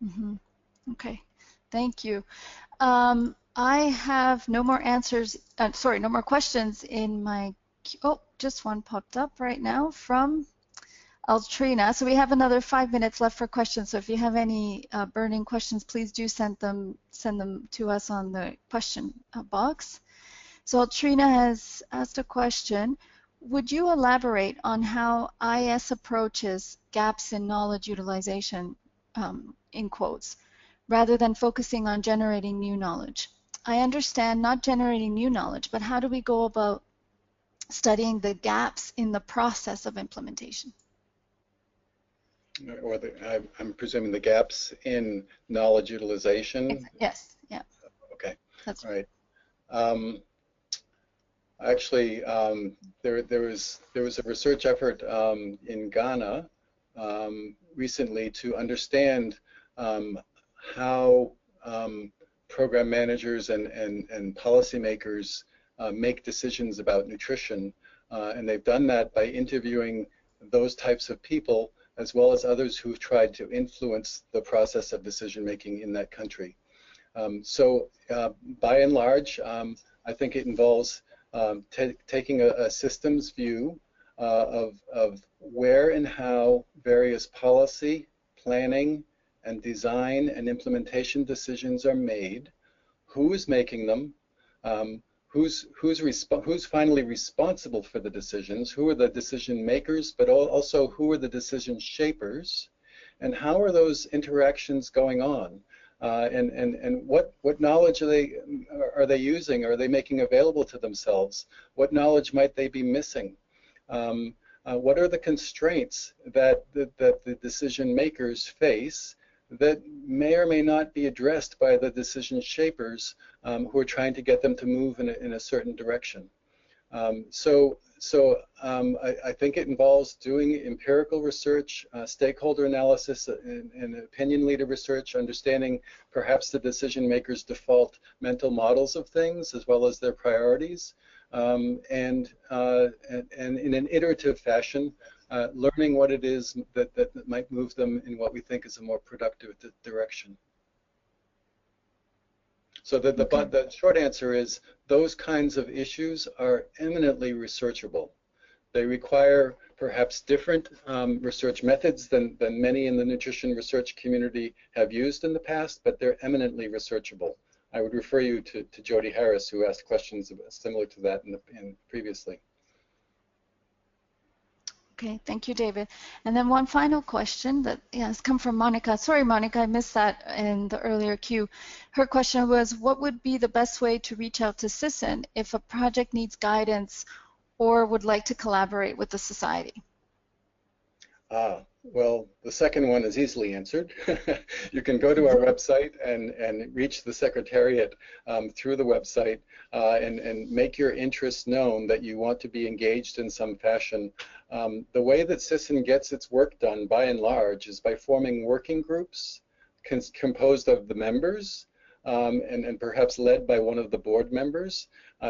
Speaker 1: Mm-hmm. Okay, thank you. I have no more answers, no more questions in my queue. Oh, just one popped up right now from Altrina. So we have another 5 minutes left for questions. So if you have any burning questions, please do send them to us on the question box. So Altrina has asked a question. Would you elaborate on how IS approaches gaps in knowledge utilization, in quotes, rather than focusing on generating new knowledge? I understand not generating new knowledge, but how do we go about studying the gaps in the process of implementation?
Speaker 2: Or I'm presuming the gaps in knowledge utilization?
Speaker 1: Yes, yeah.
Speaker 2: Okay,
Speaker 1: that's
Speaker 2: right. Actually, there was a research effort in Ghana recently to understand how program managers and policymakers make decisions about nutrition, and they've done that by interviewing those types of people as well as others who've tried to influence the process of decision making in that country. So by and large, I think it involves taking a systems view of where and how various policy, planning, and design and implementation decisions are made, who is making them, who's finally responsible for the decisions, who are the decision makers, but also who are the decision shapers, and how are those interactions going on, and what knowledge are they using, or are they making available to themselves? What knowledge might they be missing? What are the constraints that the decision makers face that may or may not be addressed by the decision shapers who are trying to get them to move in a certain direction? I think it involves doing empirical research, stakeholder analysis, and opinion leader research, understanding perhaps the decision makers' default mental models of things as well as their priorities, and in an iterative fashion, learning what it is that might move them in what we think is a more productive direction. So the short answer is those kinds of issues are eminently researchable. They require perhaps different research methods than many in the nutrition research community have used in the past, but they're eminently researchable. I would refer you to Jody Harris, who asked questions similar to that previously.
Speaker 1: Okay, thank you, David. And then one final question that has come from Monica. Sorry, Monica, I missed that in the earlier queue. Her question was, what would be the best way to reach out to SISN if a project needs guidance or would like to collaborate with the society?
Speaker 2: Well, the second one is easily answered. You can go to our website and reach the Secretariat through the website and make your interests known that you want to be engaged in some fashion. The way that SISN gets its work done, by and large, is by forming working groups composed of the members and perhaps led by one of the board members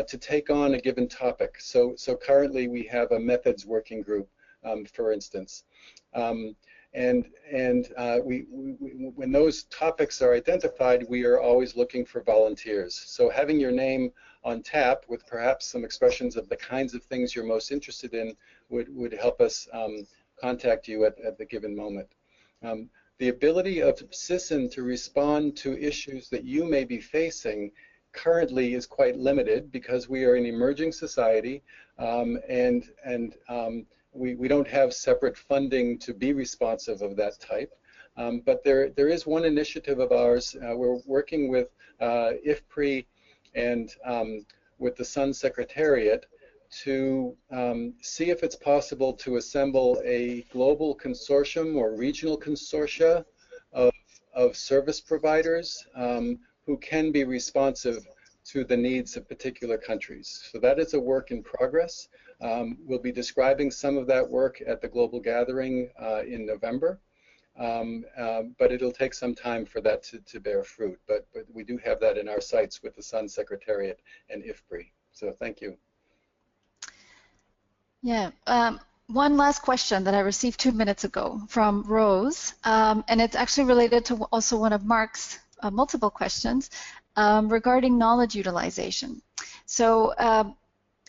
Speaker 2: to take on a given topic. So currently we have a methods working group, for instance. When those topics are identified, we are always looking for volunteers. So having your name on tap with perhaps some expressions of the kinds of things you're most interested in would help us contact you at the given moment. The ability of SISN to respond to issues that you may be facing currently is quite limited because we are an emerging society we don't have separate funding to be responsive of that type. But there is one initiative of ours. We're working with IFPRI and with the SUN Secretariat to see if it's possible to assemble a global consortium or regional consortia of service providers who can be responsive to the needs of particular countries. So that is a work in progress. We'll be describing some of that work at the Global Gathering in November, but it'll take some time for that to bear fruit. But we do have that in our sights with the SUN Secretariat and IFPRI. So thank you.
Speaker 1: Yeah. One last question that I received 2 minutes ago from Rose, and it's actually related to also one of Mark's multiple questions regarding knowledge utilization. So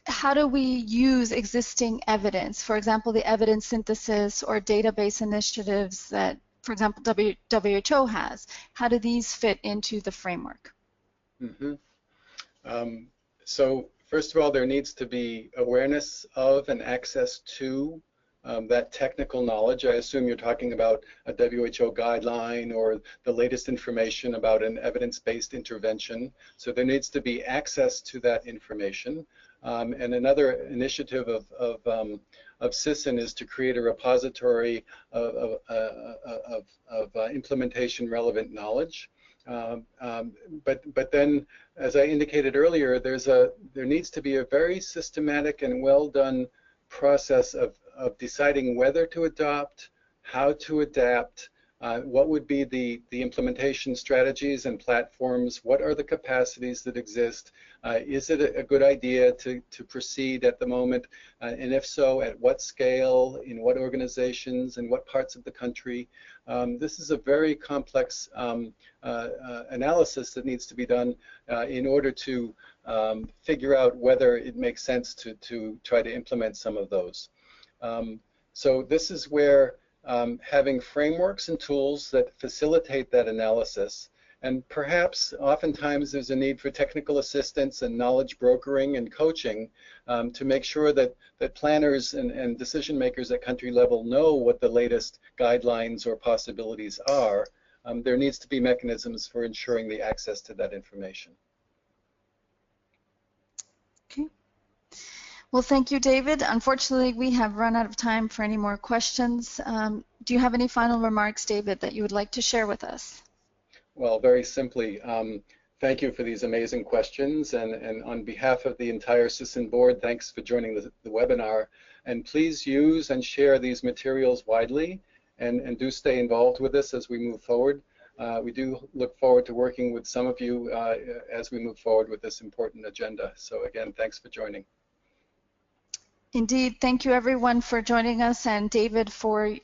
Speaker 1: how do we use existing evidence, for example, the evidence synthesis or database initiatives that, for example, WHO has? How do these fit into the framework?
Speaker 2: Mm-hmm. So first of all, there needs to be awareness of and access to that technical knowledge. I assume you're talking about a WHO guideline or the latest information about an evidence-based intervention. So there needs to be access to that information. And another initiative of SISN is to create a repository of implementation relevant knowledge. But then, as I indicated earlier, there needs to be a very systematic and well done process of deciding whether to adopt, how to adapt, What would be the implementation strategies and platforms? What are the capacities that exist? Is it a good idea to proceed at the moment? And if so, at what scale, in what organizations, in what parts of the country? This is a very complex analysis that needs to be done in order to figure out whether it makes sense to try to implement some of those. So this is where having frameworks and tools that facilitate that analysis, and perhaps oftentimes there's a need for technical assistance and knowledge brokering and coaching to make sure that planners and decision makers at country level know what the latest guidelines or possibilities are. There needs to be mechanisms for ensuring the access to that information.
Speaker 1: Okay. Well, thank you, David. Unfortunately, we have run out of time for any more questions. Do you have any final remarks, David, that you would like to share with us?
Speaker 2: Well, very simply, thank you for these amazing questions. And on behalf of the entire SISN board, thanks for joining the webinar. And please use and share these materials widely and do stay involved with us as we move forward. We do look forward to working with some of you as we move forward with this important agenda. So again, thanks for joining.
Speaker 1: Indeed, thank you everyone for joining us, and David for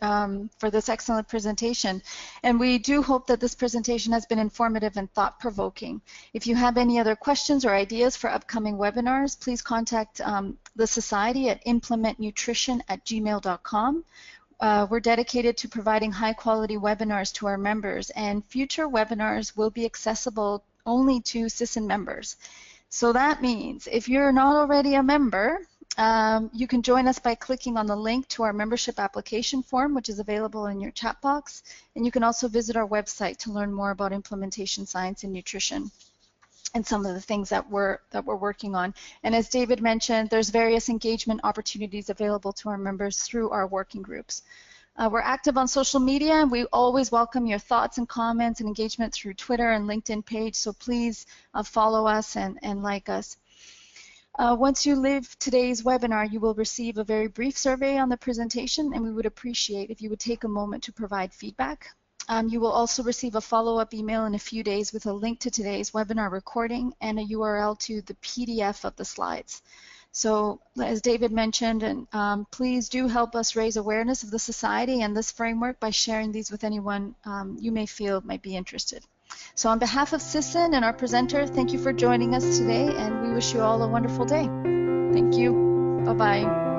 Speaker 1: this excellent presentation. And we do hope that this presentation has been informative and thought-provoking. If you have any other questions or ideas for upcoming webinars, please contact the Society at implementnutrition@gmail.com. We're dedicated to providing high-quality webinars to our members, and future webinars will be accessible only to SISN members. So that means if you're not already a member, you can join us by clicking on the link to our membership application form, which is available in your chat box. And you can also visit our website to learn more about implementation science and nutrition and some of the things that we're working on. And as David mentioned, there's various engagement opportunities available to our members through our working groups. We're active on social media, and we always welcome your thoughts and comments and engagement through Twitter and LinkedIn page. So please follow us and like us. Once you leave today's webinar, you will receive a very brief survey on the presentation, and we would appreciate if you would take a moment to provide feedback. You will also receive a follow-up email in a few days with a link to today's webinar recording and a URL to the PDF of the slides. So as David mentioned, and please do help us raise awareness of the Society and this framework by sharing these with anyone you may feel might be interested. So on behalf of SISN and our presenter, thank you for joining us today, and we wish you all a wonderful day. Thank you. Bye-bye.